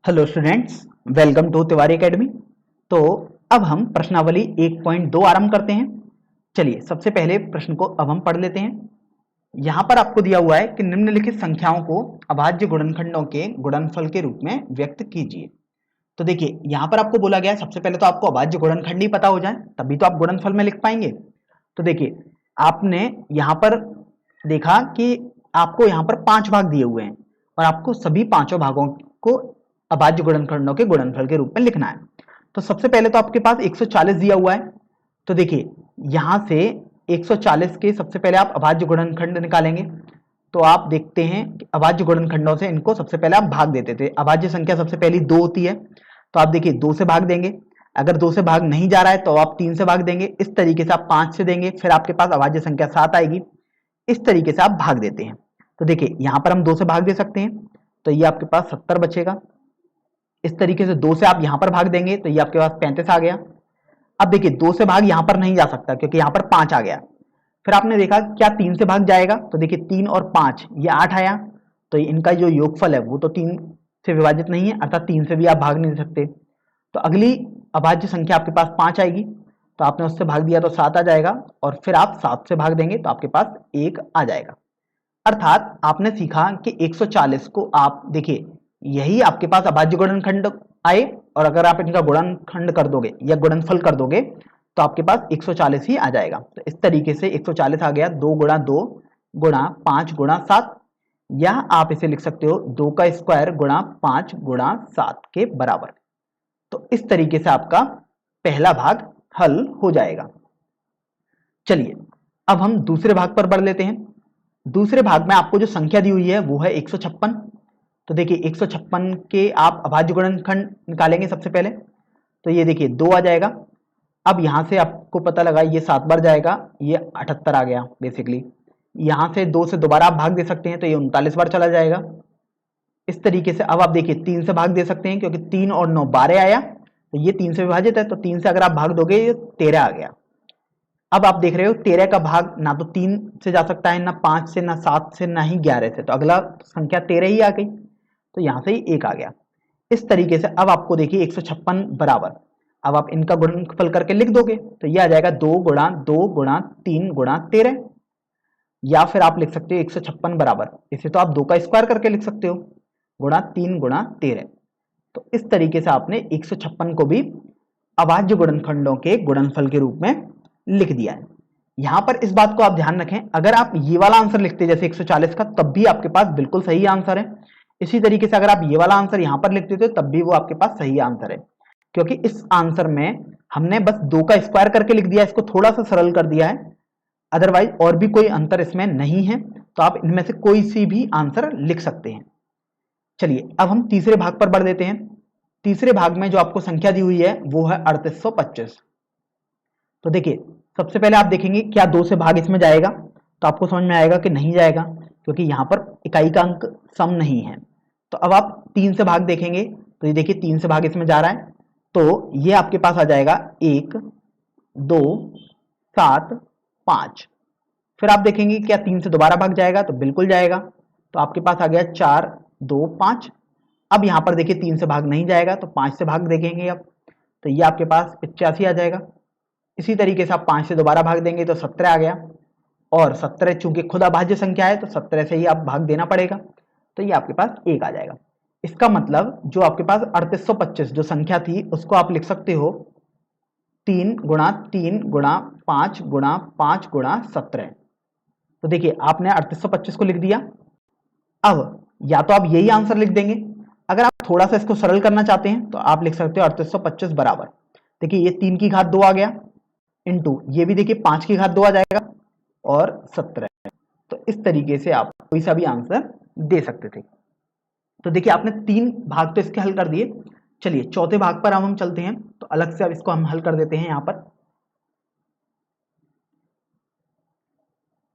Hello students, welcome to Tiwari academy. तो अब हम प्रश्नावली 1.2 आरंभ करते हैं। चलिए सबसे पहले प्रश्न को अब हम पढ़ लेते हैं। यहाँ पर आपको दिया हुआ है कि निम्नलिखित संख्याओं को अभाज्य गुणनखंडों के गुणनफल के रूप में व्यक्त कीजिए। तो देखिए यहाँ पर आपको बोला गया है सबसे पहले तो आपको अभाज्य गुणनखंड ही पता हो जाए तभी तो आप गुणनफल में लिख पाएंगे। तो देखिए आपने यहाँ पर देखा कि आपको यहाँ पर 5 भाग दिए हुए हैं और आपको सभी पांचों भागों को अभाज्य गुणनखंडों के गुणनफल के रूप में लिखना है। तो सबसे पहले तो आपके पास 140 दिया हुआ है। तो देखिए यहां से 140 के सबसे पहले आप अभाज्य गुणनखंड निकालेंगे। तो आप देखते हैं कि अभाज्य गुणनखंडों से इनको सबसे पहले आप भाग देते थे। अभाज्य संख्या सबसे पहली 2 होती है, तो आप देखिए 2 से भाग देंगे। अगर 2 से भाग नहीं जा रहा है तो आप 3 से भाग देंगे। इस तरीके से आप 5 से देंगे, फिर आपके पास अभाज्य संख्या 7 आएगी। इस तरीके से आप भाग देते हैं। तो देखिए यहां पर हम 2 से भाग दे सकते हैं, तो ये आपके पास 70 बचेगा। इस तरीके से 2 से आप यहां पर भाग देंगे तो ये आपके पास 35 आ गया। अब देखिए 2 से भाग यहां पर नहीं जा सकता क्योंकि यहां पर 5 आ गया। फिर आपने देखा क्या 3 से भाग जाएगा, तो देखिए 3 और 5 ये 8 आया। तो इनका जो योगफल है वो तो 3 से विभाजित नहीं है, अर्थात 3 से भी आप भाग नहीं सकते। तो अगली अभाज्य संख्या आपके पास 5 आएगी, तो आपने उससे भाग दिया तो 7 आ जाएगा, और फिर आप 7 से भाग देंगे तो आपके पास 1 आ जाएगा। अर्थात आपने सीखा कि 140 को आप देखिए यही आपके पास अभाज्य गुणनखंड आए, और अगर आप इनका गुणनखंड कर दोगे या गुणनफल कर दोगे तो आपके पास 140 ही आ जाएगा। तो इस तरीके से 140 आ गया 2 गुणा 2 गुणा 5 गुणा 7, या आप इसे लिख सकते हो 2 का स्क्वायर गुणा 5 गुणा 7 के बराबर। तो इस तरीके से आपका पहला भाग हल हो जाएगा। चलिए अब हम दूसरे भाग पर बढ़ लेते हैं। दूसरे भाग में आपको जो संख्या दी हुई है वो है 156। तो देखिए 156 के आप अभाज्य गुणनखंड निकालेंगे सबसे पहले, तो ये देखिए 2 आ जाएगा। अब यहां से आपको पता लगा ये 7 बार जाएगा, ये 78 आ गया बेसिकली। यहां से 2 से दोबारा आप भाग दे सकते हैं तो ये 39 बार चला जाएगा। इस तरीके से अब आप देखिए 3 से भाग दे सकते हैं क्योंकि 3 और 9 12 आया, तो ये 3 से विभाजित है, तो 3 से अगर आप भाग दोगे ये 13 आ गया। अब आप देख रहे हो 13 का भाग ना तो 3 से जा सकता है, ना 5 से, ना 7 से, ना ही 11 से, तो अगला संख्या 13 ही आ गई, तो यहां से ही 1 आ गया। इस तरीके से अब आपको देखिए 156 बराबर, अब आप इनका गुणनफल करके लिख दोगे तो ये आ जाएगा 2 गुणा 2 गुणा 3 गुणा 13, या फिर आप लिख सकते हो 156 बराबर, इसे तो आप 2 का स्क्वायर करके लिख सकते हो, गुणा 3 गुणा 13। तो इस तरीके से आपने 156 को भी अभाज्य गुणनखंडों के गुणनफल के रूप में लिख दिया है। यहां पर इस बात को आप ध्यान रखें, अगर आप ये वाला आंसर लिखते जैसे 140 का, तब भी आपके पास बिल्कुल सही आंसर है। इसी तरीके से अगर आप ये वाला आंसर यहां पर लिख देते हो तब भी वो आपके पास सही आंसर है, क्योंकि इस आंसर में हमने बस 2 का स्क्वायर करके लिख दिया, इसको थोड़ा सा सरल कर दिया है, अदरवाइज और भी कोई अंतर इसमें नहीं है। तो आप इनमें से कोई सी भी आंसर लिख सकते हैं। चलिए अब हम तीसरे भाग पर बढ़ देते हैं। तीसरे भाग में जो आपको संख्या दी हुई है वो है 3825। तो देखिए सबसे पहले आप देखेंगे क्या 2 से भाग इसमें जाएगा, तो आपको समझ में आएगा कि नहीं जाएगा, क्योंकि यहां पर इकाई का अंक सम नहीं है। तो अब आप 3 से भाग देखेंगे, तो ये देखिए 3 से भाग इसमें जा रहा है, तो ये आपके पास आ जाएगा 1 2 7 5। फिर आप देखेंगे क्या 3 से दोबारा भाग जाएगा, तो बिल्कुल जाएगा, तो आपके पास आ गया 4 2 5। अब यहां पर देखिए 3 से भाग नहीं जाएगा, तो 5 से भाग देखेंगे अब, तो ये आपके पास 85 आ जाएगा। इसी तरीके से आप 5 से दोबारा भाग देंगे तो 17 आ गया, और 17 चूंकि खुद अभाज्य संख्या है तो 17 से ही आप भाग देना पड़ेगा, तो ये आपके पास 1 आ जाएगा। इसका मतलब जो आपके पास 3825 जो संख्या थी उसको आप लिख सकते हो 3 गुणा 3 गुणा 5 गुणा 5 गुणा 17। तो देखिए आपने 3825 को लिख दिया। अब या तो आप यही आंसर लिख देंगे, अगर आप थोड़ा सा इसको सरल करना चाहते हैं तो आप लिख सकते हो 3825 बराबर, देखिए ये 3 की घात 2 आ गया, इंटू ये भी देखिए 5 की घात 2 आ जाएगा, और 17। तो इस तरीके से आप कोई सा भी आंसर दे सकते थे। तो देखिए आपने 3 भाग तो इसके हल कर दिए। चलिए चौथे भाग पर हम चलते हैं, तो अलग से अब इसको हम हल कर देते हैं। यहां पर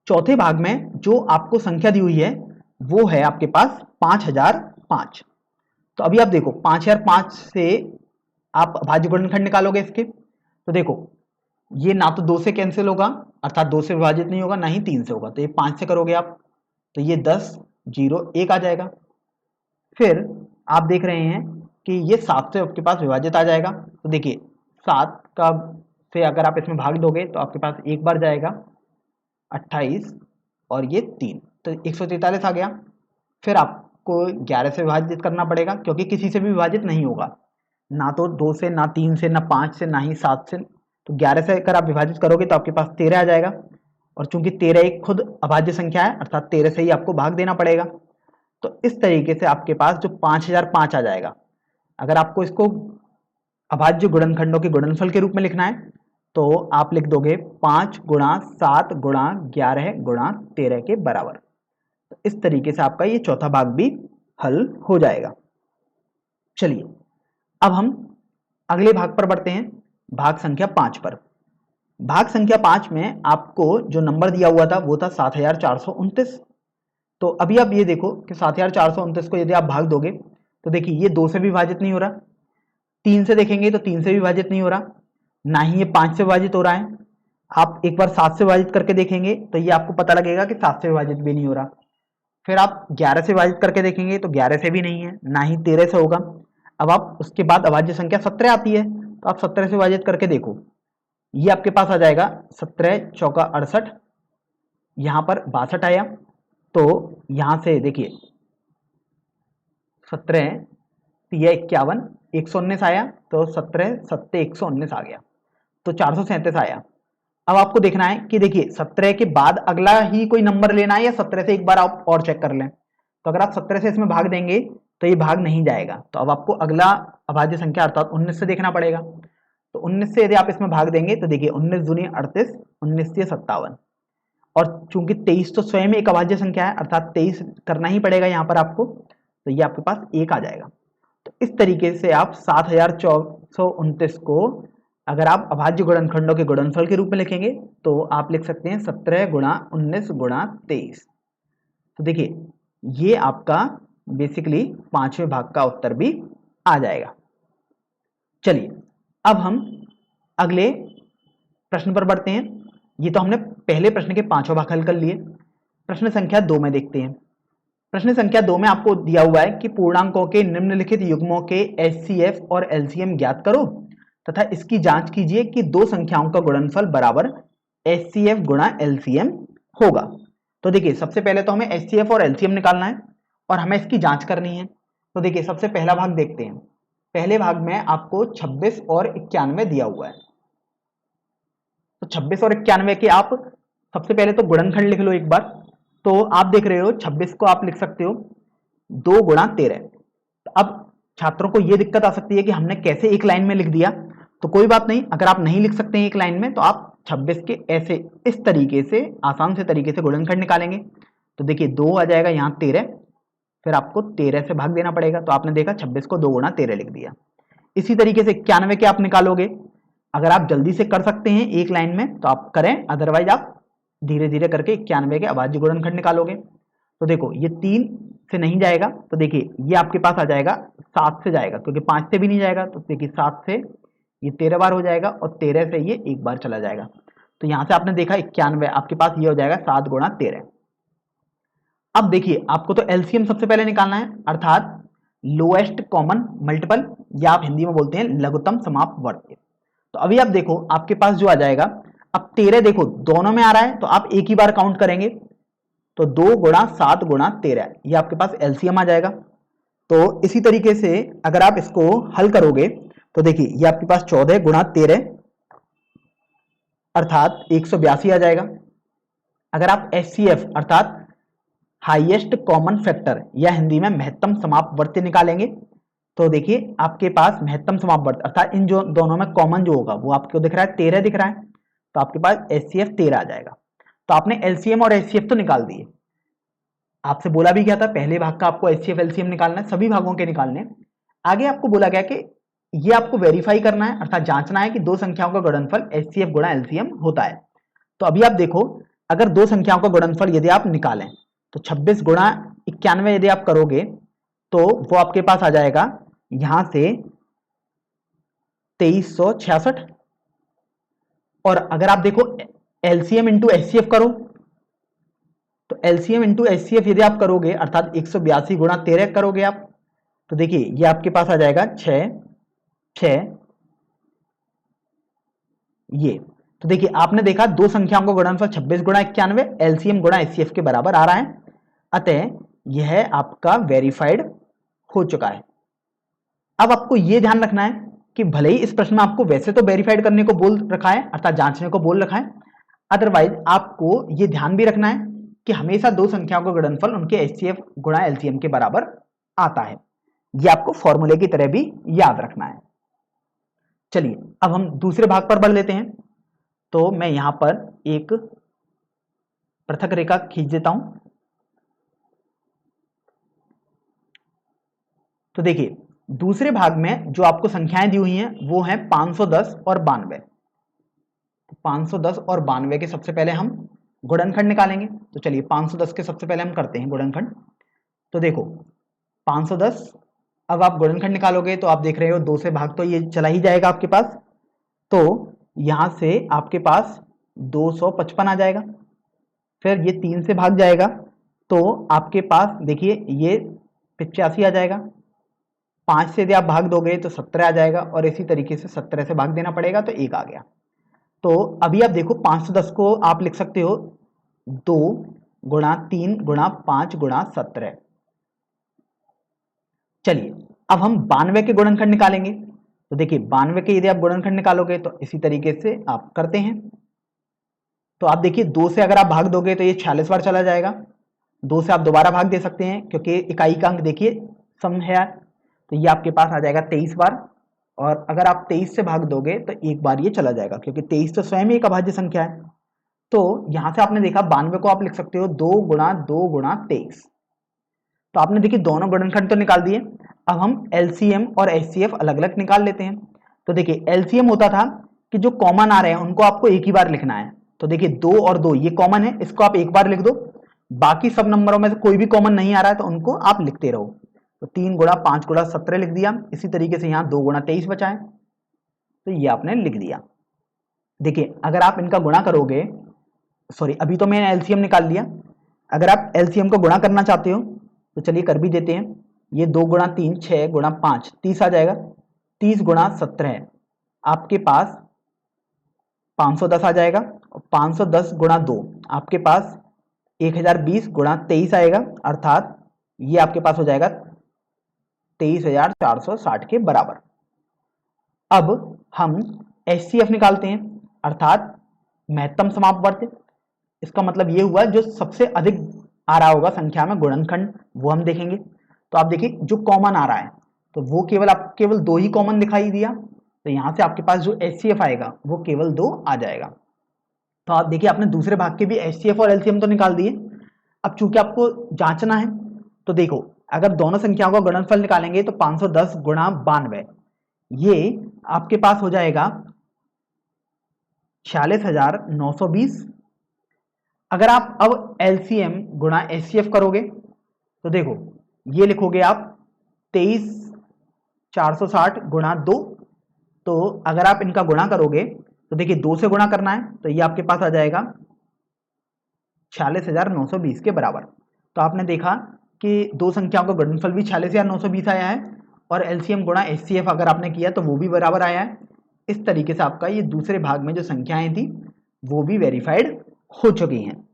चौथे भाग में जो आपको संख्या दी हुई है वो है आपके पास 5005। तो अभी आप देखो 5005 से आप अभाज्य गुणनखंड निकालोगे इसके, तो देखो ये ना तो 2 से कैंसिल होगा, अर्थात 2 से विभाजित नहीं होगा, ना ही 3 से होगा, तो ये 5 से करोगे आप, तो ये 10 0 1 आ जाएगा। फिर आप देख रहे हैं कि ये 7 से आपके पास विभाजित आ जाएगा। तो देखिए 7 का से अगर आप इसमें भाग दोगे तो आपके पास एक बार जाएगा 28 और ये 3, तो 143 आ गया। फिर आपको 11 से विभाजित करना पड़ेगा क्योंकि किसी से भी विभाजित नहीं होगा, ना तो 2 से, ना 3 से, ना 5 से, ना ही 7 से। तो 11 से अगर आप विभाजित करोगे तो आपके पास 13 आ जाएगा, और चूंकि 13 एक खुद अभाज्य संख्या है अर्थात 13 से ही आपको भाग देना पड़ेगा। तो इस तरीके से आपके पास जो 5005 आ जाएगा, अगर आपको इसको अभाज्य गुणनखंडों के गुणनफल के रूप में लिखना है तो आप लिख दोगे 5 गुणा 7 गुणा 11 गुणा 13 के बराबर। तो इस तरीके से आपका ये चौथा भाग भी हल हो जाएगा। चलिए अब हम अगले भाग पर बढ़ते हैं, भाग संख्या 5 पर। भाग संख्या 5 में आपको जो नंबर दिया हुआ था वो था 7429। तो अभी आप ये देखो कि 7429 को यदि आप भाग दोगे तो देखिए ये 2 से भी विभाजित नहीं हो रहा, 3 से देखेंगे तो 3 से भी विभाजित नहीं हो रहा, ना ही ये 5 से विभाजित हो रहा है। आप एक बार 7 से विभाजित करके देखेंगे तो ये आपको पता लगेगा कि 7 से विभाजित भी नहीं हो रहा। फिर आप 11 से विभाजित करके देखेंगे तो 11 से भी नहीं है, ना ही 13 से होगा। अब आप उसके बाद अभाज्य संख्या 17 आती है, तो आप 17 से विभाजित करके देखो, ये आपके पास आ जाएगा 17 चौका 68, यहाँ पर 62 आया। तो यहाँ से देखिए 17 तिया 51, 119 आया, तो 17 सत्ते 119 आ गया, तो 437 आया। अब आपको देखना है कि देखिए 17 के बाद अगला ही कोई नंबर लेना है या 17 से एक बार आप और चेक कर लें। तो अगर आप 17 से इसमें भाग देंगे तो ये भाग नहीं जाएगा, तो अब आपको अगला अभाज्य संख्या अर्थात 19 से देखना पड़ेगा। तो 19 से यदि आप इसमें भाग देंगे तो देखिए 19 दूनी 38, 19 से 57, और चूंकि 23 तो स्वयं एक अभाज्य संख्या है अर्थात 23 करना ही पड़ेगा यहाँ पर आपको, तो ये आपके पास 1 आ जाएगा। तो इस तरीके से आप 7429 को अगर आप अभाज्य गुणनखंडों के गुणनफल के रूप में लिखेंगे तो आप लिख सकते हैं 17 गुणा 19 गुणा 23। तो देखिए ये आपका बेसिकली 5वें भाग का उत्तर भी आ जाएगा। चलिए अब हम अगले प्रश्न पर बढ़ते हैं। ये तो हमने पहले प्रश्न के 5वां भाग हल कर लिए। प्रश्न संख्या 2 में देखते हैं। प्रश्न संख्या 2 में आपको दिया हुआ है कि पूर्णांकों के निम्नलिखित युग्मों के एचसीएफ और एलसीएम ज्ञात करो तथा इसकी जांच कीजिए कि दो संख्याओं का गुणनफल बराबर एचसीएफ गुणा एलसीएम होगा। तो देखिए सबसे पहले तो हमें एचसीएफ और एलसीएम निकालना है और हमें इसकी जांच करनी है। तो देखिए सबसे पहला भाग देखते हैं। पहले भाग में आपको 26 और 91 दिया हुआ है। तो 26 और 91 के आप सबसे पहले तो गुणनखंड लिख लो एक बार। तो आप देख रहे हो 26 को आप लिख सकते हो 2 गुणा 13। अब छात्रों को यह दिक्कत आ सकती है कि हमने कैसे एक लाइन में लिख दिया, तो कोई बात नहीं, अगर आप नहीं लिख सकते हैं एक लाइन में तो आप 26 के ऐसे इस तरीके से आसान से तरीके से गुणनखंड निकालेंगे। तो देखिए 2 आ जाएगा यहाँ 13, फिर आपको 13 से भाग देना पड़ेगा। तो आपने देखा 26 को 2 गुणा 13 लिख दिया। इसी तरीके से 91 के आप निकालोगे। अगर आप जल्दी से कर सकते हैं एक लाइन में तो आप करें, अदरवाइज आप धीरे धीरे करके 91 के अभाज्य गुणनखंड निकालोगे। तो देखो ये 3 से नहीं जाएगा, तो देखिए ये आपके पास आ जाएगा 7 से जाएगा, क्योंकि 5 से भी नहीं जाएगा। तो देखिए 7 से ये 13 बार हो जाएगा और 13 से ये एक बार चला जाएगा। तो यहां से आपने देखा 91, आपके पास ये हो जाएगा 7 गुणा 13। अब देखिए आपको तो एलसीएम सबसे पहले निकालना है, अर्थात लोएस्ट कॉमन मल्टीपल, या आप हिंदी में बोलते हैं लघुत्तम समापवर्ती। तो अभी आप देखो आपके पास जो आ जाएगा, अब 13 देखो दोनों में आ रहा है तो आप एक ही बार काउंट करेंगे। तो 2 गुणा 7 गुणा 13, ये आपके पास एलसीएम आ जाएगा। तो इसी तरीके से अगर आप इसको हल करोगे तो देखिए ये आपके पास 14 गुणा 13 अर्थात 182 आ जाएगा। अगर आप एचसीएफ अर्थात हाईएस्ट कॉमन फैक्टर या हिंदी में महत्तम समापवर्ती निकालेंगे तो देखिए आपके पास महत्तम समापवर्ती अर्थात इन जो दोनों में कॉमन जो होगा वो आपको दिख रहा है 13 दिख रहा है, तो आपके पास एचसीएफ 13 आ जाएगा। तो आपने एलसीएम और एचसीएफ तो निकाल दिए। आपसे बोला भी गया था पहले भाग का आपको एचसीएफ एलसीएम निकालना है, सभी भागों के निकालने। आगे आपको बोला गया कि ये आपको वेरीफाई करना है अर्थात जांचना है कि दो संख्याओं का गुणनफल एचसीएफ गुणा एलसीएम होता है। तो अभी आप देखो अगर दो संख्याओं का गुणनफल यदि आप निकालें तो 26 गुणा 91 यदि आप करोगे तो वो आपके पास आ जाएगा यहां से 2366। और अगर आप देखो एलसीएम इंटू एचसीएफ करो तो एलसीएम इंटू एचसीएफ यदि आप करोगे अर्थात 182 गुणा 13 करोगे आप तो देखिए ये आपके पास आ जाएगा 6 6 ये। तो देखिए आपने देखा दो संख्याओं का गुणनफल 26 गुणा 91 एलसीएम गुणा एचसीएफ के बराबर आ रहा है, अतः यह आपका वेरीफाइड हो चुका है। अब आपको यह ध्यान रखना है कि भले ही इस प्रश्न में आपको वैसे तो वेरीफाइड करने को बोल रखा है अर्थात जांचने को बोल रखा है, अदरवाइज आपको यह ध्यान भी रखना है कि हमेशा दो संख्याओं का गुणनफल उनके एचसीएफ गुणा एलसीएम के बराबर आता है। यह आपको फॉर्मूले की तरह भी याद रखना है। चलिए अब हम दूसरे भाग पर बढ़ लेते हैं। तो मैं यहां पर एक पृथक रेखा खींच देता हूं। तो देखिए दूसरे भाग में जो आपको संख्याएं दी हुई हैं वो हैं 510 और 92। 510 और 92 के सबसे पहले हम गुणनखंड निकालेंगे। तो चलिए 510 के सबसे पहले हम करते हैं गुणनखंड। तो देखो 510, अब आप गुणनखंड निकालोगे तो आप देख रहे हो 2 से भाग तो ये चला ही जाएगा आपके पास, तो यहां से आपके पास 255 आ जाएगा। फिर ये 3 से भाग जाएगा तो आपके पास देखिए ये 85 आ जाएगा। 5 से यदि आप भाग दोगे तो 17 आ जाएगा और इसी तरीके से 17 से भाग देना पड़ेगा तो 1 आ गया। तो अभी आप देखो 510 को आप लिख सकते हो 2 गुणा 3 गुणा 5 गुणा 17। चलिए अब हम 92 के गुणनखंड निकालेंगे। तो देखिए 92 के यदि आप गुणनखंड निकालोगे तो इसी तरीके से आप करते हैं। तो आप देखिए 2 से अगर आप भाग दोगे तो ये 46 बार चला जाएगा। 2 से आप दोबारा भाग दे सकते हैं क्योंकि इकाई का अंक देखिए सम है, तो ये आपके पास आ जाएगा 23 बार। और अगर आप 23 से भाग दोगे तो एक बार ये चला जाएगा क्योंकि 23 तो स्वयं ही एक अभाज्य संख्या है। तो यहां से आपने देखा 92 को आप लिख सकते हो 2 गुणा 2 गुणा 23। तो आपने देखिए दोनों गुणनखंड तो निकाल दिए। अब हम एलसीएम और एचसीएफ अलग अलग निकाल लेते हैं। तो देखिए एलसीएम होता था कि जो कॉमन आ रहे हैं उनको आपको एक ही बार लिखना है। तो देखिए 2 और 2 ये कॉमन है, इसको आप एक बार लिख दो। बाकी सब नंबरों में से कोई भी कॉमन नहीं आ रहा है तो उनको आप लिखते रहो। तो 3 गुणा 5 गुणा 17 लिख दिया। इसी तरीके से यहाँ 2 गुणा 23 बचा है तो ये आपने लिख दिया। देखिए अगर आप इनका गुणा करोगे, सॉरी अभी तो मैंने एलसीएम निकाल लिया, अगर आप एलसीएम को गुणा करना चाहते हो तो चलिए कर भी देते हैं। ये 2 गुणा 3 6 गुणा 5 30 आ जाएगा। 30 गुणा 17 आपके पास 510 आ जाएगा। और 510 गुणा 2 आपके पास 1020 गुणा 23 आएगा, अर्थात ये आपके पास हो जाएगा 23,460 के बराबर। अब हम एचसीएफ निकालते हैं अर्थात महत्तम समापवर्ती। इसका मतलब ये हुआ जो सबसे अधिक आ रहा होगा संख्या में गुणनखंड वो हम देखेंगे। तो आप देखिए जो कॉमन आ रहा है तो वो केवल 2 ही कॉमन दिखाई दिया, तो यहां से आपके पास जो एचसीएफ आएगा वो केवल 2 आ जाएगा। तो आप देखिए आपने दूसरे भाग के भी एचसीएफ और एलसीएम तो निकाल दिए। अब चूंकि आपको जांचना है तो देखो अगर दोनों संख्याओं का गुणनफल निकालेंगे तो 510 गुणा 92 ये आपके पास हो जाएगा 46,920। अगर आप अब एलसीएम गुणा एचसीएफ करोगे तो देखो ये लिखोगे आप 23,460 गुणा 2। तो अगर आप इनका गुणा करोगे तो देखिए 2 से गुणा करना है तो ये आपके पास आ जाएगा 46,920 के बराबर। तो आपने देखा कि दो संख्याओं का गुणनफल भी 46,920 आया है और एलसीएम गुणा एचसीएफ अगर आपने किया तो वो भी बराबर आया है। इस तरीके से आपका ये दूसरे भाग में जो संख्याएं थी वो भी वेरीफाइड हो चुकी हैं।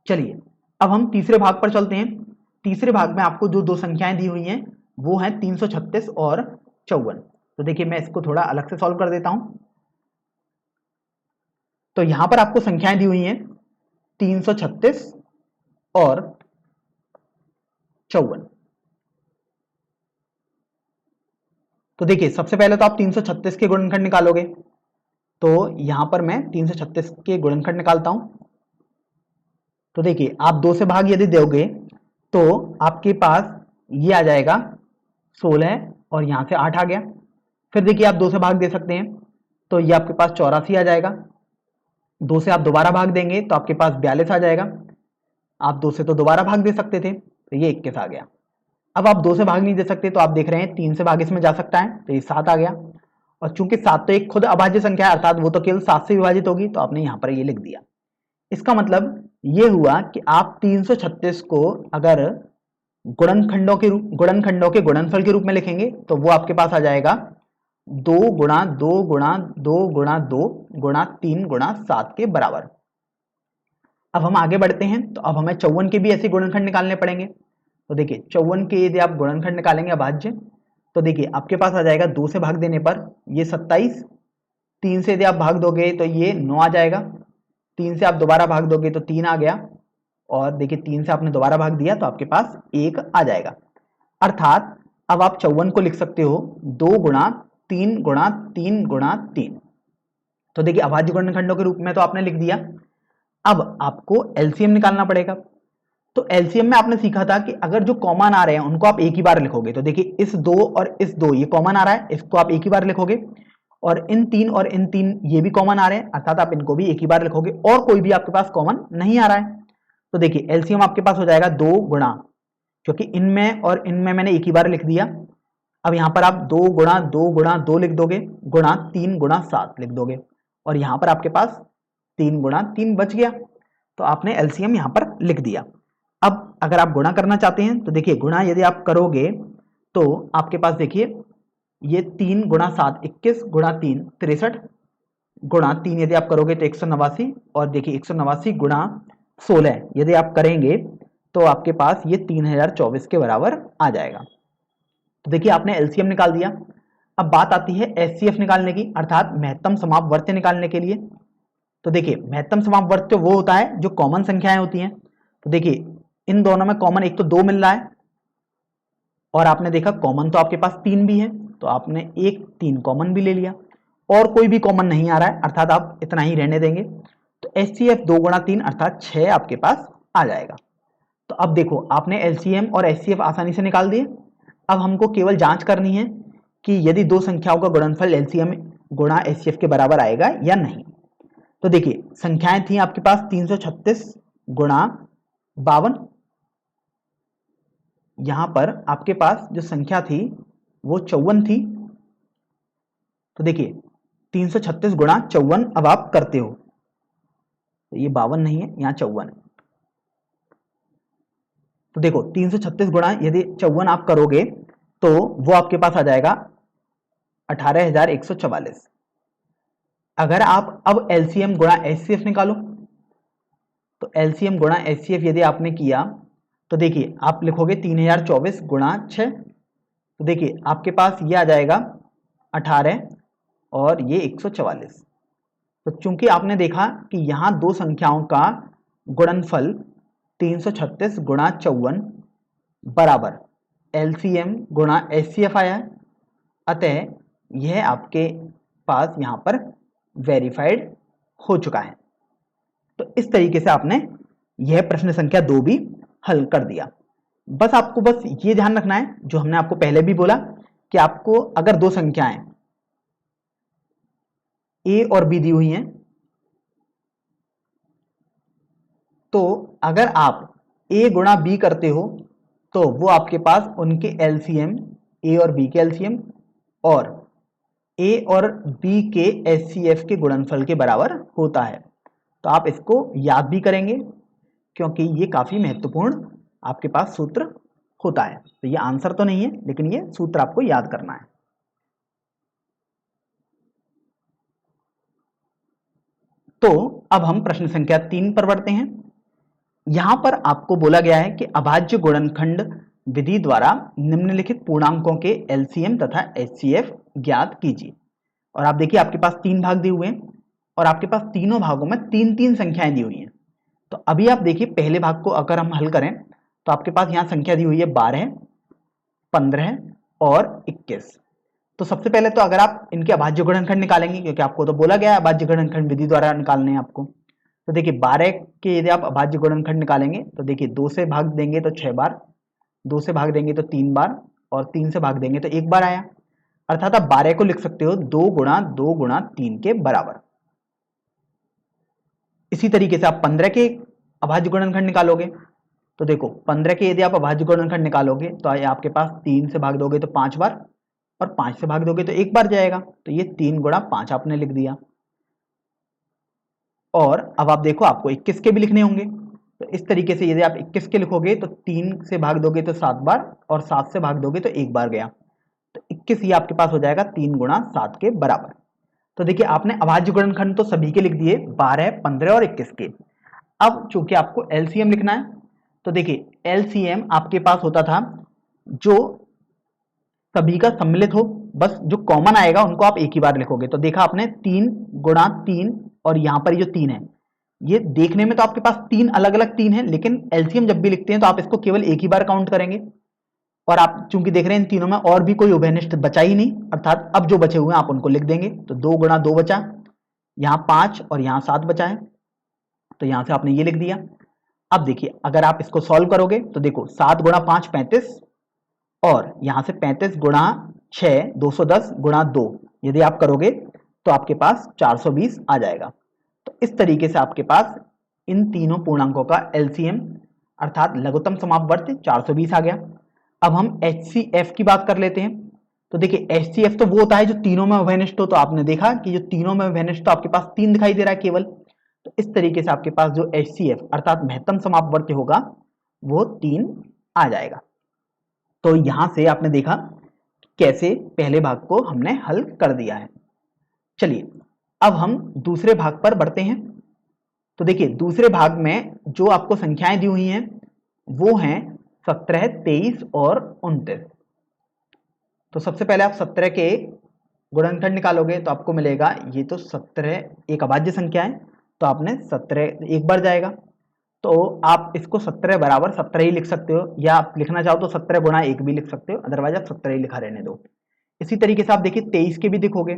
चलिए अब हम तीसरे भाग पर चलते हैं। तीसरे भाग में आपको जो दो संख्याएं दी हुई हैं वो हैं 336 और 54। तो देखिए मैं इसको थोड़ा अलग से सॉल्व कर देता हूं। तो यहां पर आपको संख्याएं दी हुई हैं 336 और 54। तो देखिए सबसे पहले तो आप 336 के गुणनखंड निकालोगे। तो यहां पर मैं 336 के गुणनखंड निकालता हूं। तो देखिए आप 2 से भाग यदि दोगे तो आपके पास ये आ जाएगा 16 और यहां से 8 आ गया। फिर देखिए आप 2 से भाग दे सकते हैं तो ये आपके पास 84 आ जाएगा। 2 से आप दोबारा भाग देंगे तो आपके पास 42 आ जाएगा। आप 2 से तो दोबारा भाग दे सकते थे तो ये 21 आ गया। अब आप 2 से भाग नहीं दे सकते तो आप देख रहे हैं 3 से भाग इसमें जा सकता है तो ये 7 आ गया। और चूंकि 7 तो एक खुद अभाज्य संख्या है अर्थात वो तो केवल 7 से विभाजित होगी तो आपने यहां पर ये लिख दिया। इसका मतलब ये हुआ कि आप 336 को अगर गुणनखंडों के गुणनफल के रूप में लिखेंगे तो वो आपके पास आ जाएगा 2 गुणा 2 गुणा 2 गुणा 2 गुणा 3 गुणा 7 के बराबर। अब हम आगे बढ़ते हैं तो अब हमें 54 के भी ऐसे गुणनखंड निकालने पड़ेंगे। तो देखिए 54 के यदि आप गुणनखंड निकालेंगे अभाज्य, तो देखिए आपके पास आ जाएगा 2 से भाग देने पर ये 27, 3 से यदि आप भाग दोगे तो ये 9 आ जाएगा, 3 से आप दोबारा भाग दोगे तो 3 आ गया, और देखिए 3 से आपने दोबारा भाग दिया तो आपके पास 1 आ जाएगा। अर्थात अब आप 54 को लिख सकते हो 2 गुणा 3 गुणा 3 गुणा 3। तो देखिए अभाज्य गुणनखंडों के रूप में तो आपने लिख दिया। अब आपको एलसीएम निकालना पड़ेगा। तो एलसीएम में आपने सीखा था कि अगर जो कॉमन आ रहे हैं उनको आप एक ही बार लिखोगे। तो देखिए इस 2 और इस 2 ये कॉमन आ रहा है, इसको आप एक ही बार लिखोगे, और इन 3 और इन 3 ये भी कॉमन आ रहे हैं, अर्थात आप इनको भी एक ही बार लिखोगे, और कोई भी आपके पास कॉमन नहीं आ रहा है। तो देखिए एलसीएम आपके पास हो जाएगा 2 गुणा, क्योंकि इनमें और इनमें मैंने एक ही बार लिख दिया। अब यहां पर आप 2 गुणा 2 गुणा 2 लिख दोगे, गुणा 3 गुणा 7 लिख दोगे, और यहां पर आपके पास 3 गुणा 3 बच गया। तो आपने एलसीएम यहां पर लिख दिया। अब अगर आप गुणा करना चाहते हैं तो देखिए गुणा यदि आप करोगे तो आपके पास देखिए ये 3 गुणा 7 21 गुणा 3 63 गुणा 3 यदि आप करोगे तो 189, और देखिए 189 गुणा 16 यदि आप करेंगे तो आपके पास ये 3024 के बराबर आ जाएगा। तो देखिए आपने एलसीएम निकाल दिया। अब बात आती है एचसीएफ निकालने की, अर्थात महत्तम समापवर्त्य निकालने के लिए। तो देखिए महत्तम समापवर्त्य वो होता है जो कॉमन संख्याएं होती हैं। तो देखिए इन दोनों में कॉमन एक तो 2 मिल रहा है, और आपने देखा कॉमन तो आपके पास 3 भी है, तो आपने एक 3 कॉमन भी ले लिया, और कोई भी कॉमन नहीं आ रहा है, अर्थात आप इतना ही रहने देंगे। तो एचसीएफ 2 गुणा 3 अर्थात 6 आपके पास आ जाएगा। तो अब देखो आपने एलसीएम और एचसीएफ आसानी से निकाल दिए। अब हमको केवल जांच करनी है कि यदि दो संख्याओं का गुणनफल एलसीएम गुणा एचसीएफ के बराबर आएगा या नहीं। तो देखिए संख्याएं थी आपके पास 336 गुणा 52, यहां पर आपके पास जो संख्या थी वो 54 थी। तो देखिए 336 गुणा 54 अब आप करते हो, तो ये 52 नहीं है, यहां 54 है। तो देखो 336 गुणा यदि 54 आप करोगे तो वो आपके पास आ जाएगा 18,144। अगर आप अब एलसीएम गुणा एचसीएफ निकालो, तो एलसीएम गुणा एचसीएफ यदि आपने किया तो देखिए आप लिखोगे 3024 गुणा 6, तो देखिए आपके पास ये आ जाएगा 18 और ये 144। तो चूंकि आपने देखा कि यहां दो संख्याओं का गुणनफल 336 गुणा 54 बराबर एलसीएम गुणा एचसीएफ आया है, अतः यह आपके पास यहां पर वेरीफाइड हो चुका है। तो इस तरीके से आपने यह प्रश्न संख्या 2 भी हल कर दिया। बस आपको बस ये ध्यान रखना है जो हमने आपको पहले भी बोला कि आपको अगर दो संख्याएं ए और बी दी हुई हैं, तो अगर आप ए गुणा बी करते हो तो वो आपके पास उनके एलसीएम ए और बी के एलसीएम और ए और बी के एचसीएफ के गुणनफल के बराबर होता है। तो आप इसको याद भी करेंगे क्योंकि ये काफी महत्वपूर्ण आपके पास सूत्र होता है। तो ये आंसर तो नहीं है, लेकिन ये सूत्र आपको याद करना है। तो अब हम प्रश्न संख्या 3 पर बढ़ते हैं। यहां पर आपको बोला गया है कि अभाज्य गुणनखंड विधि द्वारा निम्नलिखित पूर्णांकों के एलसीएम तथा एचसीएफ ज्ञात कीजिए। और आप देखिए आपके पास 3 भाग दिए हुए हैं और आपके पास तीनों भागों में 3-3 संख्याएं दी हुई हैं। तो अभी आप देखिए पहले भाग को अगर हम हल करें तो आपके पास यहां संख्या दी हुई है 12, 15 और 21। तो सबसे पहले तो अगर आप इनके अभाज्य गुणनखंड निकालेंगे, क्योंकि आपको तो बोला गया है अभाज्य गुणनखंड विधि द्वारा निकालने हैं आपको, तो देखिए 12 के यदि आप अभाज्य गुणनखंड निकालेंगे तो देखिए 2 से भाग देंगे तो 6 बार, 2 से भाग देंगे तो 3 बार, और 3 से भाग देंगे तो 1 बार आया। अर्थात आप 12 को लिख सकते हो 2 गुणा 2 गुणा 3 के बराबर। इसी तरीके से आप 15 के अभाज्य गुणनखंड निकालोगे तो देखो 15 के यदि आप अभाज्य गुणनखंड निकालोगे तो आपके पास 3 से भाग दोगे तो 5 बार, और 5 से भाग दोगे तो 1 बार जाएगा। तो ये 3 गुणा 5 आपने लिख दिया। और अब आप देखो आपको 21 के भी लिखने होंगे, तो इस तरीके से यदि आप 21 के लिखोगे तो 3 से भाग दोगे तो 7 बार, और 7 से भाग दोगे तो 1 बार गया, तो 21 ये आपके पास हो जाएगा 3 गुणा 7 के बराबर। तो देखिए आपने अभाज्य गुणनखंड तो सभी के लिख दिए, 12, 15 और 21 के। अब चूंकि आपको एलसीएम लिखना है, तो देखिए एलसीएम आपके पास होता था जो सभी का सम्मिलित हो, बस जो कॉमन आएगा उनको आप एक ही बार लिखोगे। तो देखा आपने 3 गुणा 3, और यहां पर जो 3 है, ये देखने में तो आपके पास 3 अलग अलग 3 है, लेकिन एलसीएम जब भी लिखते हैं तो आप इसको केवल एक ही बार काउंट करेंगे। और आप चूंकि देख रहे हैं इन तीनों में और भी कोई उभयनिष्ठ बचा ही नहीं, अर्थात अब जो बचे हुए हैं आप उनको लिख देंगे। तो 2 गुणा 2 बचा, यहाँ 5 और यहाँ 7 बचा है, तो यहां से आपने ये लिख दिया। अब देखिए अगर आप इसको सॉल्व करोगे तो देखो 7 गुणा 5 35, और यहां से 35 गुणा 6 210 गुणा 2 यदि आप करोगे तो आपके पास 420 आ जाएगा। तो इस तरीके से आपके पास इन तीनों पूर्णांकों का एलसीएम अर्थात लघुत्तम समापवर्ती 420 आ गया। अब हम एचसीएफ की बात कर लेते हैं। तो देखिए एचसीएफ तो वो होता है जो तीनों में उभयनिष्ठ हो, तो आपने देखा कि जो तीनों में उभयनिष्ठ तो आपके पास 3 दिखाई दे रहा है केवल। तो इस तरीके से आपके पास जो एचसीएफ अर्थात महत्तम समापवर्ती होगा वो 3 आ जाएगा। तो यहां से आपने देखा कैसे पहले भाग को हमने हल कर दिया है। चलिए अब हम दूसरे भाग पर बढ़ते हैं। तो देखिए दूसरे भाग में जो आपको संख्याएं दी हुई हैं वो हैं 17, 23 और 29। तो सबसे पहले आप 17 के गुणनखंड निकालोगे तो आपको मिलेगा, ये तो 17 एक अभाज्य संख्या है, तो आपने 17 एक बार जाएगा, तो आप इसको 17 बराबर 17 ही लिख सकते हो, या आप लिखना चाहो तो 17 गुणा 1 भी लिख सकते हो, अदरवाइज आप 17 ही लिखा रहने दो। इसी तरीके से आप देखिए 23 के भी देखोगे,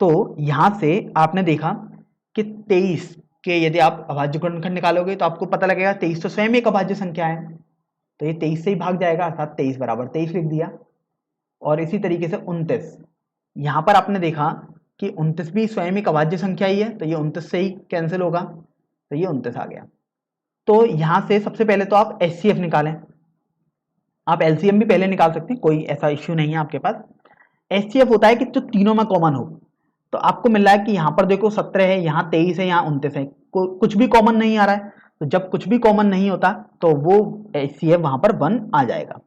तो यहां से आपने देखा कि 23 के यदि आप अभाज्य गुणनखंड निकालोगे तो आपको पता लगेगा 23 तो स्वयं एक अभाज्य संख्या है, तो ये 23 से ही भाग जाएगा, अर्थात 23 बराबर 23 लिख दिया। और इसी तरीके से 29, यहां पर आपने देखा कि 29 भी स्वयं एक अभाज्य संख्या ही है, तो ये 29 से ही कैंसिल होगा, तो ये 29 आ गया। तो यहां से सबसे पहले तो आप एचसीएफ निकालें, आप एलसीएम भी पहले निकाल सकते हैं, कोई ऐसा इश्यू नहीं है आपके पास। एचसीएफ होता है कि जो तीनों में कॉमन हो, तो आपको मिल रहा है कि यहां पर देखो 17 है, यहाँ 23 है, यहाँ 29 है, कुछ भी कॉमन नहीं आ रहा है, तो जब कुछ भी कॉमन नहीं होता तो वो एचसीएफ वहां पर 1 आ जाएगा।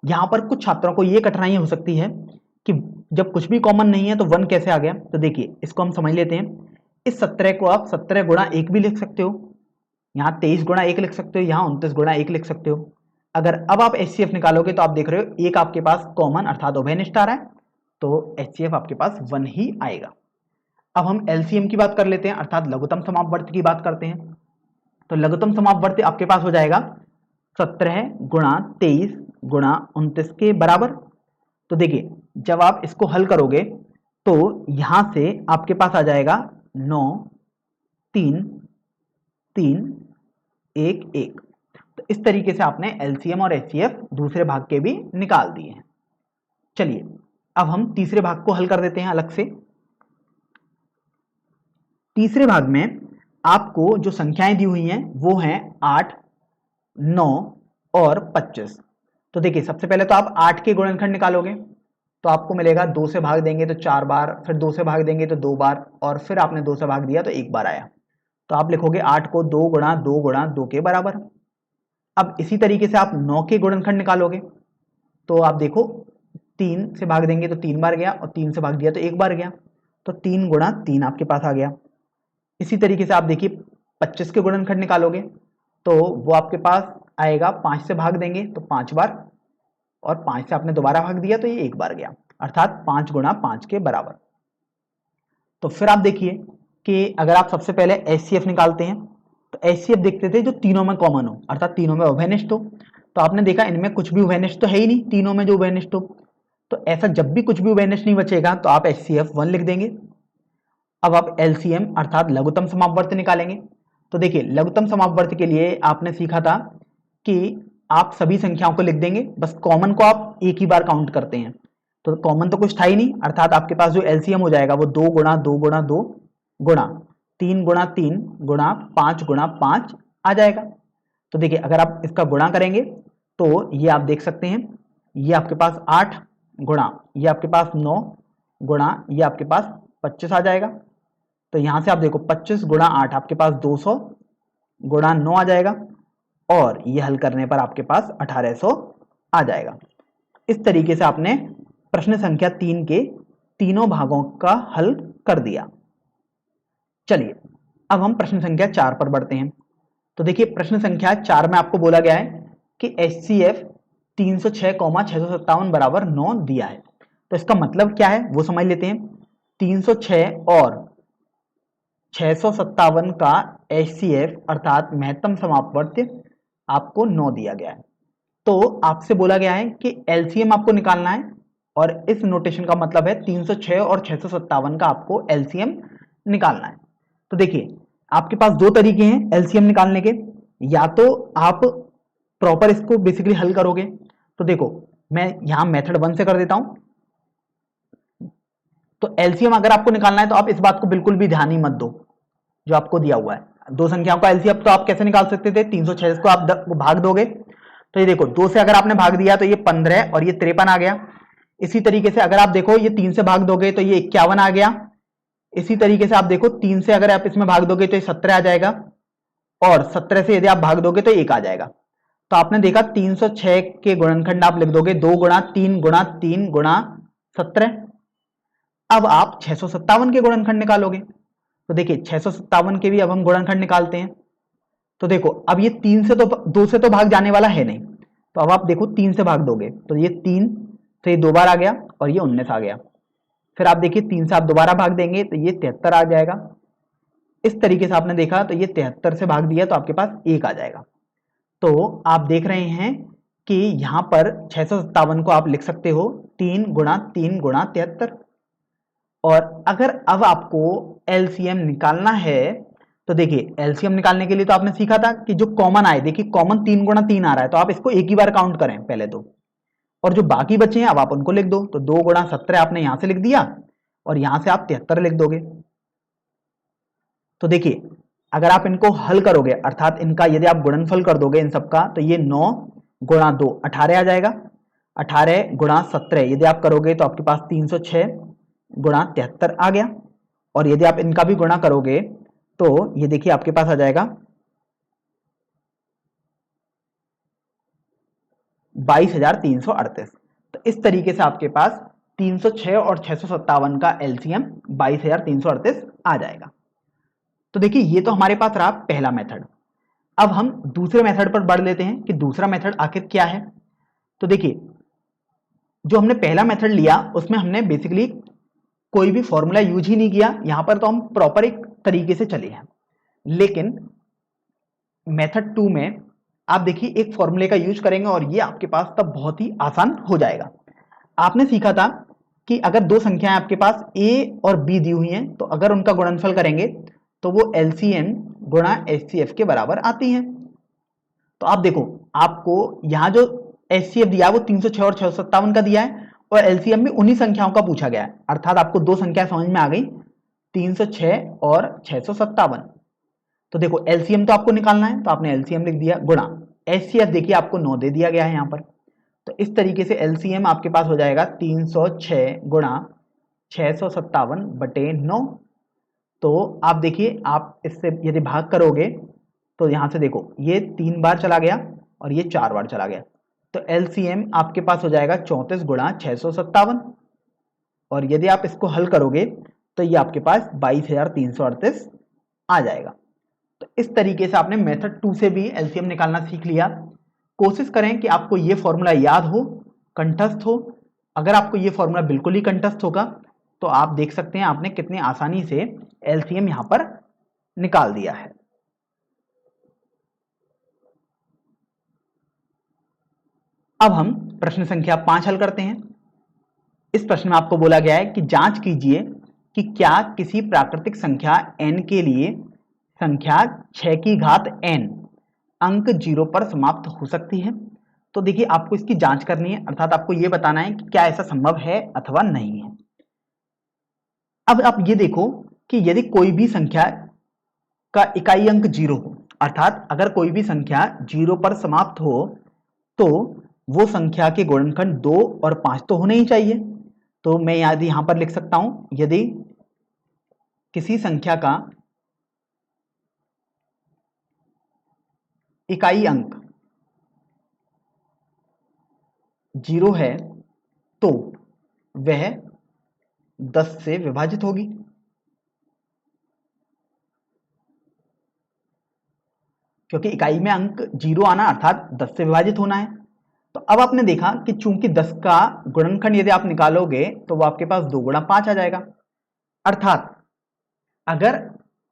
यहां पर कुछ छात्रों को ये कठिनाई हो सकती है कि जब कुछ भी कॉमन नहीं है तो 1 कैसे आ गया। तो देखिए इसको हम समझ लेते हैं। इस 17 को आप 17 गुणा 1 भी लिख सकते हो, यहाँ 23 गुणा 1 लिख सकते हो, यहाँ 29 गुणा 1 लिख सकते हो। अगर अब आप एचसीएफ निकालोगे तो आप देख रहे हो एक आपके पास कॉमन अर्थात उभयनिष्ठ आ रहा है, तो एचसीएफ आपके पास 1 ही आएगा। अब हम एलसीएम की बात कर लेते हैं, अर्थात लघुत्तम समापवर्ती की बात करते हैं। तो लघुत्तम समापवर्ती आपके पास हो जाएगा 17 गुणा 23 गुणा 29 के बराबर। तो देखिए जब आप इसको हल करोगे तो यहां से आपके पास आ जाएगा 9 3 3 1 1। तो इस तरीके से आपने एलसीएम और एचसीएफ दूसरे भाग के भी निकाल दिए हैं। चलिए अब हम तीसरे भाग को हल कर देते हैं अलग से। तीसरे भाग में आपको जो संख्याएं दी हुई हैं वो हैं 8, 9 और 25। तो देखिए सबसे पहले तो आप 8 के गुणनखंड निकालोगे तो आपको मिलेगा 2 से भाग देंगे तो 4 बार, फिर 2 से भाग देंगे तो 2 बार, और फिर आपने 2 से भाग दिया तो 1 बार आया। तो आप लिखोगे 8 को 2 गुणा 2 गुणा 2 के बराबर। अब इसी तरीके से आप 9 के गुणनखंड निकालोगे तो आप देखो 3 से भाग देंगे तो 3 बार गया, और 3 से भाग दिया तो 1 बार गया, तो 3 गुणा 3 आपके पास आ गया। इसी तरीके से आप देखिए 25 के गुणनखंड निकालोगे तो वो आपके पास आएगा, 5 से भाग देंगे तो 5 बार, और 5 से आपने दोबारा भाग दिया तो ये 1 बार गया, अर्थात 5 गुणा 5 के बराबर। तो फिर आप देखिए कि अगर आप सबसे पहले एचसीएफ निकालते हैं तो एचसीएफ देखते थे जो तीनों में कॉमन हो, अर्थात तीनों में उभयनिष्ठ हो। तो आपने देखा इनमें कुछ भी उभयनिष्ठ तो है ही नहीं, तीनों में जो उभयनिष्ठ हो, तो ऐसा जब भी कुछ भी उभयनिष्ठ नहीं बचेगा तो आप एचसीएफ 1 लिख देंगे। अब आप एलसीएम अर्थात लघुत्तम समापवर्ती निकालेंगे। तो देखिए लघुत्तम समापवर्ती के लिए आपने सीखा था कि आप सभी संख्याओं को लिख देंगे, बस कॉमन को आप एक ही बार काउंट करते हैं। तो कॉमन तो कुछ था ही नहीं, अर्थात आपके पास जो एलसीएम हो जाएगा वो 2 गुणा 2 गुणा 2 गुणा 3 गुणा 3 गुणा 5 गुणा 5 आ जाएगा। तो देखिए अगर आप इसका गुणा करेंगे तो ये आप देख सकते हैं, ये आपके पास 8 गुणा ये आपके पास 9 गुणा ये आपके पास 25 आ जाएगा। तो यहां से आप देखो 25 गुणा 8 आपके पास 200, गुणा 9 आ जाएगा और ये हल करने पर आपके पास 1800 आ जाएगा। इस तरीके से आपने प्रश्न संख्या 3 के तीनों भागों का हल कर दिया। चलिए अब हम प्रश्न संख्या 4 पर बढ़ते हैं। तो देखिए प्रश्न संख्या 4 में आपको बोला गया है कि HCF 306,657 बराबर 9 दिया है। तो इसका मतलब क्या है वो समझ लेते हैं। 306 और 657 का HCF अर्थात महत्तम समापवर्त्य आपको 9 दिया गया है। तो आपसे बोला गया है कि LCM आपको निकालना है और इस नोटेशन का मतलब है 306 और 657 का आपको LCM निकालना है। तो देखिए आपके पास दो तरीके हैं LCM निकालने के। या तो आप प्रॉपर इसको बेसिकली हल करोगे। तो देखो मैं यहां मेथड 1 से कर देता हूं। तो LCM अगर आपको निकालना है तो आप इस बात को बिल्कुल भी ध्यान ही मत दो जो आपको दिया हुआ है। दो संख्याओं का LCM तो आप कैसे निकाल सकते थे, 306 को आप भाग दोगे तो ये देखो 2 से अगर आपने भाग दिया तो ये 15 और ये 53 आ गया। इसी तरीके से अगर आप देखो ये 3 से भाग दोगे तो ये 51 आ गया। इसी तरीके से आप देखो 3 से अगर आप इसमें भाग दोगे तो ये 17 आ जाएगा और 17 से यदि आप भाग दोगे तो 1 आ जाएगा। तो आपने देखा 306 के गुणनखंड आप लिख दोगे 2 गुणा 3 गुणा 3 गुणा 17। अब आप 657 के गुणनखंड निकालोगे। तो देखिए 657 के भी अब हम गुणनखंड निकालते हैं। तो देखो अब ये 3 से तो 2 से तो भाग जाने वाला है नहीं। तो अब आप देखो 3 से भाग दोगे तो ये 3 तो ये 2 बार आ गया और ये 19 आ गया। फिर आप देखिए 3 से आप दोबारा भाग देंगे तो ये 73 आ जाएगा। इस तरीके से आपने देखा तो ये 73 से भाग दिया तो आपके पास 1 आ जाएगा। तो आप देख रहे हैं कि यहां पर 657 को आप लिख सकते हो 3 गुणा 3 गुणा 73। और अगर अब आपको LCM निकालना है तो देखिए LCM निकालने के लिए तो आपने सीखा था कि जो कॉमन आए, देखिए कॉमन 3 गुणा 3 आ रहा है तो आप इसको एक ही बार काउंट करें पहले तो, और जो बाकी बचे हैं अब आप उनको लिख दो। तो 2 गुणा 17 आपने यहां से लिख दिया और यहां से आप 73 लिख दोगे। तो देखिए अगर आप इनको हल करोगे अर्थात इनका यदि आप गुणनफल कर दोगे इन सबका तो ये 9 गुणा 2 18 आ जाएगा। 18 गुणा 17 यदि आप करोगे तो आपके पास 306 गुणा 73 आ गया। और यदि आप इनका भी गुणा करोगे तो ये देखिए आपके पास आ जाएगा 22,338। तो इस तरीके से आपके पास 306 और 657 का LCM 22,338 आ जाएगा। तो देखिए ये तो हमारे पास रहा पहला मेथड। अब हम दूसरे मेथड पर बढ़ लेते हैं कि दूसरा मेथड आखिर क्या है। तो देखिए जो हमने पहला मेथड लिया उसमें हमने बेसिकली कोई भी फॉर्मूला यूज ही नहीं किया। यहां पर तो हम प्रॉपर एक तरीके से चले हैं। लेकिन मेथड 2 में आप देखिए एक फॉर्मूले का यूज करेंगे और ये आपके पास तब बहुत ही आसान हो जाएगा। आपने सीखा था कि अगर दो संख्याएं आपके पास A और B दी हुई हैं तो अगर उनका गुणनफल करेंगे तो वो LCM गुणा HCF के बराबर आती हैं। तो आप देखो आपको यहां जो HCF दिया वो 306 और 657 का दिया है और LCM भी उन्हीं संख्याओं का पूछा गया है। अर्थात आपको दो संख्या समझ में आ गई 306 और 657। तो देखो LCM तो आपको निकालना है तो आपने LCM लिख दिया गुणा HCF देखिए आपको 9 दे दिया गया है यहां पर। तो इस तरीके से LCM आपके पास हो जाएगा 306 गुणा 657 बटे 9। तो आप देखिए आप इससे यदि भाग करोगे तो यहां से देखो ये 3 बार चला गया और ये 4 बार चला गया। तो LCM आपके पास हो जाएगा 34 गुणा 657 और यदि आप इसको हल करोगे तो ये आपके पास 22,338 आ जाएगा। तो इस तरीके से आपने मेथड 2 से भी LCM निकालना सीख लिया। कोशिश करें कि आपको ये फॉर्मूला याद हो, कंठस्थ हो। अगर आपको ये फॉर्मूला बिल्कुल ही कंठस्थ होगा तो आप देख सकते हैं आपने कितनी आसानी से LCM यहां पर निकाल दिया है। अब हम प्रश्न संख्या 5 हल करते हैं। इस प्रश्न में आपको बोला गया है कि जांच कीजिए कि क्या किसी प्राकृतिक संख्या n के लिए संख्या 6 की घात n अंक 0 पर समाप्त हो सकती है। तो देखिए आपको इसकी जांच करनी है अर्थात आपको यह बताना है कि क्या ऐसा संभव है अथवा नहीं है। अब आप ये देखो कि यदि कोई भी संख्या का इकाई अंक 0 हो अर्थात अगर कोई भी संख्या 0 पर समाप्त हो तो वो संख्या के गुणनखंड 2 और 5 तो होने ही चाहिए। तो मैं यहां पर लिख सकता हूं यदि किसी संख्या का इकाई अंक 0 है तो वह 10 से विभाजित होगी। क्योंकि इकाई में अंक 0 आना अर्थात 10 से विभाजित होना है। तो अब आपने देखा कि चूंकि 10 का गुणनखंड यदि आप निकालोगे तो वो आपके पास 2 गुणा 5 आ जाएगा। अर्थात अगर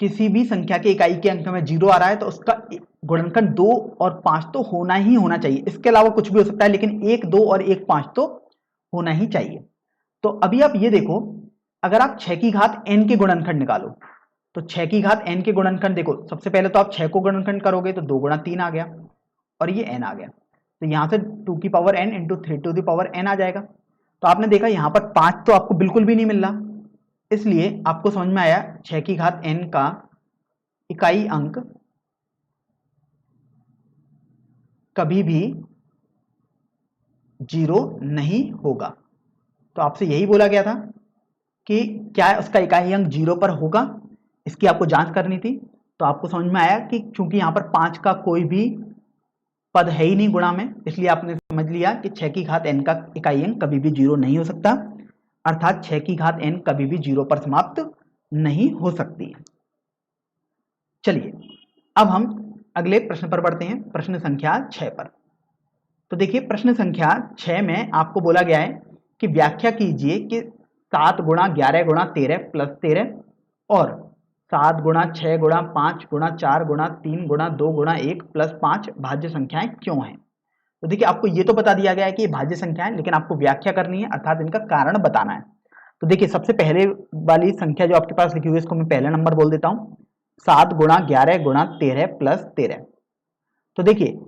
किसी भी संख्या के इकाई के अंक में 0 आ रहा है तो उसका गुणनखंड 2 और 5 तो होना ही होना चाहिए। इसके अलावा कुछ भी हो सकता है, लेकिन 1, 2 और 1, 5 तो होना ही चाहिए। तो अभी आप ये देखो, अगर आप 6 की घात n के गुणनखंड निकालो तो 6 की घात n के गुणनखंड देखो, सबसे पहले तो आप 6 को गुणनखंड करोगे तो 2 गुणा 3 आ गया और ये n आ गया। तो यहां से 2 की power n into 3 to the power n आ जाएगा। तो आपने देखा यहां पर 5 तो आपको बिल्कुल भी नहीं मिल रहा, इसलिए आपको समझ में आया 6 की घात n का इकाई अंक कभी भी 0 नहीं होगा। तो आपसे यही बोला गया था कि क्या उसका इकाई अंक 0 पर होगा, इसकी आपको जांच करनी थी। तो आपको समझ में आया कि चूंकि यहां पर 5 का कोई भी पद है ही नहीं गुणा में, इसलिए आपने समझ लिया कि 6 की घात n का इकाई अंक कभी भी 0 नहीं हो सकता, अर्थात 6 की घात n कभी भी 0 पर समाप्त नहीं हो सकती। चलिए अब हम अगले प्रश्न पर बढ़ते हैं, प्रश्न संख्या 6 पर। तो देखिए प्रश्न संख्या 6 में आपको बोला गया है कि व्याख्या कीजिए कि 7 गुणा 11 गुणा 13 प्लस 13 और 7 गुणा 6 गुणा 5 गुणा 4 गुणा 3 गुणा 2 गुणा 1 प्लस 5 भाज्य संख्याएं क्यों हैं। तो देखिए आपको ये तो बता दिया गया है कि ये भाज्य संख्या है, लेकिन आपको व्याख्या करनी है अर्थात इनका कारण बताना है। तो देखिए सबसे पहले वाली संख्या जो आपके पास लिखी हुई है इसको मैं पहला नंबर बोल देता हूं, 7 गुणा 11 गुणा 13 प्लस 13। तो देखिए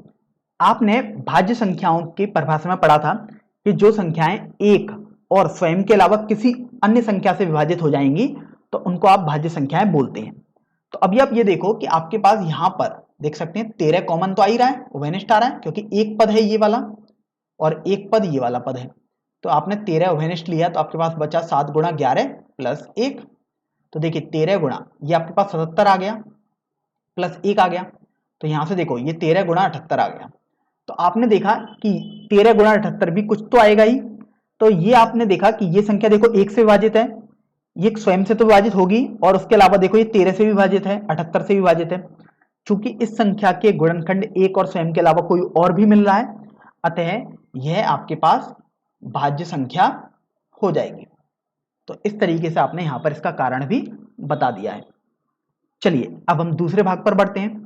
आपने भाज्य संख्याओं की परिभाषा में पढ़ा था कि जो संख्याएं एक और स्वयं के अलावा किसी अन्य संख्या से विभाजित हो जाएंगी तो उनको आप भाज्य संख्याएं बोलते हैं। तो अभी आप ये देखो कि आपके पास यहां पर देख सकते हैं 13 कॉमन तो आ ही रहा है, उभयनिष्ठ आ रहा है, क्योंकि एक पद है ये वाला और एक पद ये वाला पद है। तो आपने 13 उभयनिष्ठ लिया तो आपके पास बचा 7 गुणा 11 प्लस 1। तो देखिए 13 गुणा ये आपके पास 77 आ गया प्लस 1 आ गया। तो यहां से देखो ये 13 गुणा 78 आ गया। तो आपने देखा कि 13 गुणा 78 भी कुछ तो आएगा ही। तो ये आपने देखा कि ये संख्या देखो 1 से विभाजित है, ये स्वयं से तो विभाजित होगी और उसके अलावा देखो ये 13 से विभाजित है, 78 से विभाजित है। चूंकि इस संख्या के गुणनखंड एक और स्वयं के अलावा कोई और भी मिल रहा है, अतः यह आपके पास भाज्य संख्या हो जाएगी। तो इस तरीके से आपने यहां पर इसका कारण भी बता दिया है। चलिए अब हम दूसरे भाग पर बढ़ते हैं।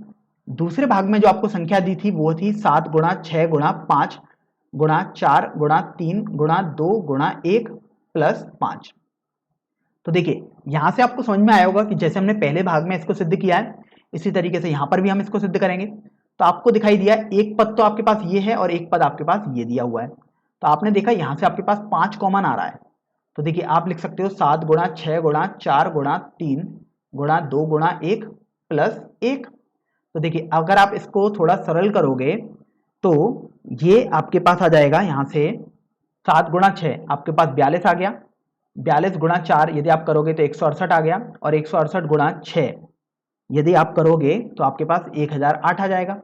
दूसरे भाग में जो आपको संख्या दी थी वो थी 7 गुणा 6 गुणा 5 गुणा 4 गुणा 3 गुणा 2 गुणा 1 प्लस 5। तो देखिए यहां से आपको समझ में आया होगा कि जैसे हमने पहले भाग में इसको सिद्ध किया है इसी तरीके से यहां पर भी हम इसको सिद्ध करेंगे। तो आपको दिखाई दिया एक पद तो आपके पास ये है और एक पद आपके पास ये दिया हुआ है। तो आपने देखा यहां से आपके पास 5 कॉमन आ रहा है। तो देखिए आप लिख सकते हो 7 गुणा 6 गुणा 4 गुणा 3 गुणा 2 गुणा 1 प्लस 1। तो देखिए अगर आप इसको थोड़ा सरल करोगे तो ये आपके पास आ जाएगा, यहां से 7 गुणा 6 आपके पास 42 आ गया, 42 गुणा 4 यदि आप करोगे तो 168 आ गया और 168 गुणा 6 यदि आप करोगे तो आपके पास 1008 आ जाएगा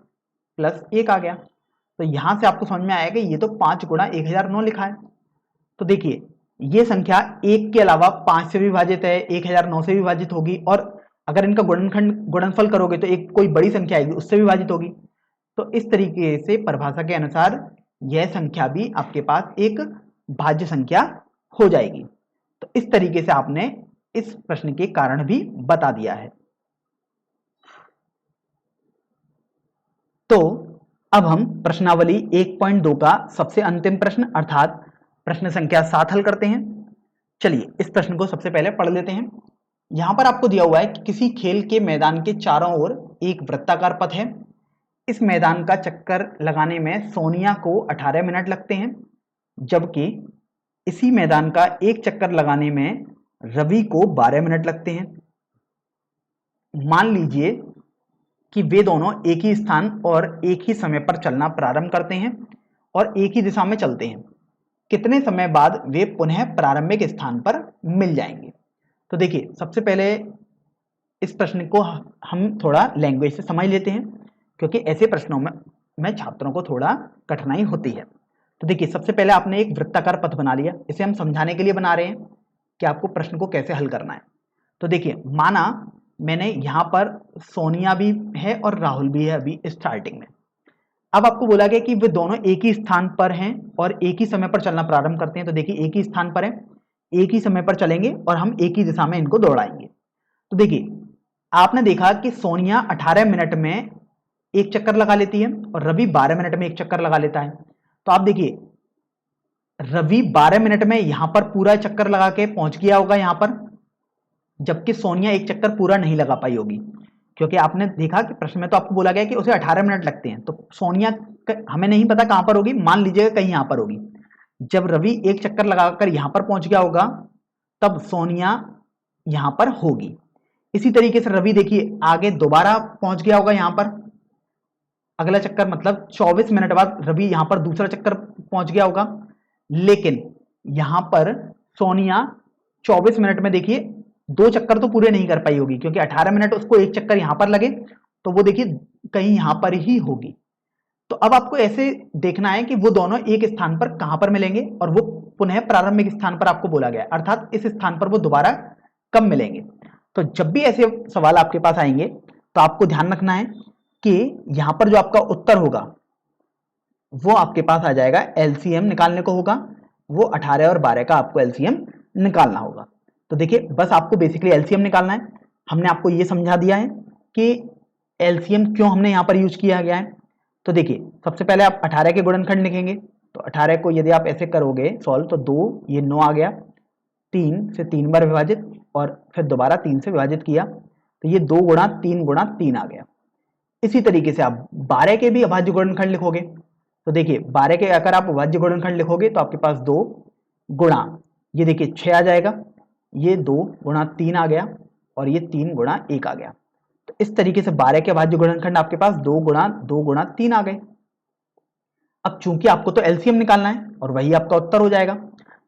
प्लस 1 आ गया। तो यहां से आपको समझ में आएगा ये तो 5 गुणा 1009 लिखा है। तो देखिए ये संख्या एक के अलावा 5 से भी विभाजित है, 1009 से भी विभाजित होगी और अगर इनका गुणनफल करोगे तो एक कोई बड़ी संख्या आएगी उससे भी विभाजित होगी। तो इस तरीके से परिभाषा के अनुसार यह संख्या भी आपके पास एक भाज्य संख्या हो जाएगी। तो इस तरीके से आपने इस प्रश्न के कारण भी बता दिया है। तो अब हम प्रश्नावली 1.2 का सबसे अंतिम प्रश्न अर्थात प्रश्न संख्या 7 हल करते हैं। चलिए इस प्रश्न को सबसे पहले पढ़ लेते हैं। यहां पर आपको दिया हुआ है कि किसी खेल के मैदान के चारों ओर एक वृत्ताकार पथ है। इस मैदान का चक्कर लगाने में सोनिया को 18 मिनट लगते हैं, जबकि इसी मैदान का एक चक्कर लगाने में रवि को 12 मिनट लगते हैं। मान लीजिए कि वे दोनों एक ही स्थान और एक ही समय पर चलना प्रारंभ करते हैं और एक ही दिशा में चलते हैं। कितने समय बाद वे पुनः प्रारंभिक स्थान पर मिल जाएंगे। तो देखिए सबसे पहले इस प्रश्न को हम थोड़ा लैंग्वेज से समझ लेते हैं क्योंकि ऐसे प्रश्नों में छात्रों को थोड़ा कठिनाई होती है। तो देखिए, सबसे पहले आपने एक वृत्ताकार पथ बना लिया, इसे हम समझाने के लिए बना रहे हैं कि आपको प्रश्न को कैसे हल करना है। तो देखिए, माना मैंने यहां पर सोनिया भी है और राहुल भी है अभी स्टार्टिंग में। अब आपको बोला गया कि वे दोनों एक ही स्थान पर हैं और एक ही समय पर चलना प्रारंभ करते हैं। तो देखिए, एक ही स्थान पर है, एक ही समय पर चलेंगे और हम एक ही दिशा में इनको दौड़ाएंगे। तो देखिए, आपने देखा कि सोनिया 18 मिनट में एक चक्कर लगा लेती है और रवि 12 मिनट में एक चक्कर लगा लेता है। तो आप देखिए, रवि 12 मिनट में यहां पर पूरा चक्कर लगा के पहुंच गया होगा यहां पर, जबकि सोनिया एक चक्कर पूरा नहीं लगा पाई होगी। क्योंकि आपने देखा कि प्रश्न में तो आपको बोला गया कि उसे 18 मिनट लगते हैं, तो सोनिया हमें नहीं पता कहां पर होगी, मान लीजिएगा कहीं यहां पर होगी। जब रवि एक चक्कर लगाकर यहां पर पहुंच गया होगा तब सोनिया यहां पर होगी। इसी तरीके से रवि देखिए आगे दोबारा पहुंच गया होगा यहां पर, अगला चक्कर मतलब 24 मिनट बाद रवि यहां पर दूसरा चक्कर पहुंच गया होगा। लेकिन यहां पर सोनिया 24 मिनट में देखिए दो चक्कर तो पूरे नहीं कर पाई होगी, क्योंकि 18 मिनट उसको एक चक्कर यहां पर लगे, तो वो देखिए कहीं यहां पर ही होगी। तो अब आपको ऐसे देखना है कि वो दोनों एक स्थान पर कहां पर मिलेंगे, और वो पुनः प्रारंभिक स्थान पर आपको बोला गया, अर्थात इस स्थान पर वो दोबारा कब मिलेंगे। तो जब भी ऐसे सवाल आपके पास आएंगे तो आपको ध्यान रखना है कि यहां पर जो आपका उत्तर होगा वो आपके पास आ जाएगा, एलसीएम निकालने को होगा, वो 18 और 12 का आपको एलसीएम निकालना होगा। तो देखिए, बस आपको बेसिकली एलसीएम निकालना है। हमने आपको ये समझा दिया है कि एलसीएम क्यों हमने यहां पर यूज किया गया है। तो देखिए, सबसे पहले आप 18 के गुणनखंड लिखेंगे। तो 18 को यदि आप ऐसे करोगे सॉल्व, तो 2 ये 9 आ गया, 3 से 3 बार विभाजित और फिर दोबारा 3 से विभाजित किया, तो ये 2 गुणा 3 आ गया। इसी तरीके से आप 12 के भी अभाज्य गुणनखंड लिखोगे। तो देखिए, 12 के अगर आप अभाज्य गुणनखंड लिखोगे तो आपके पास 2 गुणा, ये देखिए 6 आ जाएगा, ये 2 गुणा 3 आ गया और ये 3 गुणा 1 आ गया। तो इस तरीके से 12 के अभाज्य गुणनखंड आपके पास 2 गुणा 3 आ गए। अब चूंकि आपको तो एलसीएम निकालना है और वही आपका उत्तर हो जाएगा।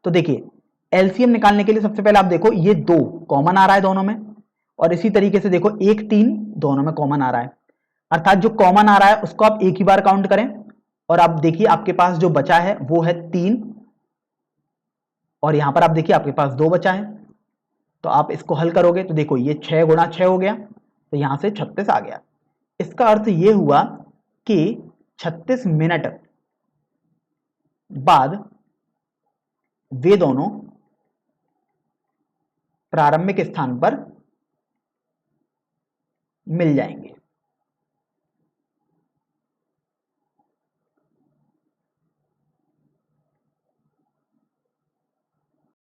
तो देखिए, एलसीएम निकालने के लिए सबसे पहले आप देखो ये 2 कॉमन आ रहा है दोनों में, और इसी तरीके से देखो 1 3 दोनों में कॉमन आ रहा है, अर्थात जो कॉमन आ रहा है उसको आप एक ही बार काउंट करें। और आप देखिए आपके पास जो बचा है वो है 3, और यहां पर आप देखिए आपके पास 2 बचा है। तो आप इसको हल करोगे तो देखो ये 6 गुणा 6 हो गया, तो यहां से 36 आ गया। इसका अर्थ ये हुआ कि 36 मिनट बाद वे दोनों प्रारंभिक स्थान पर मिल जाएंगे।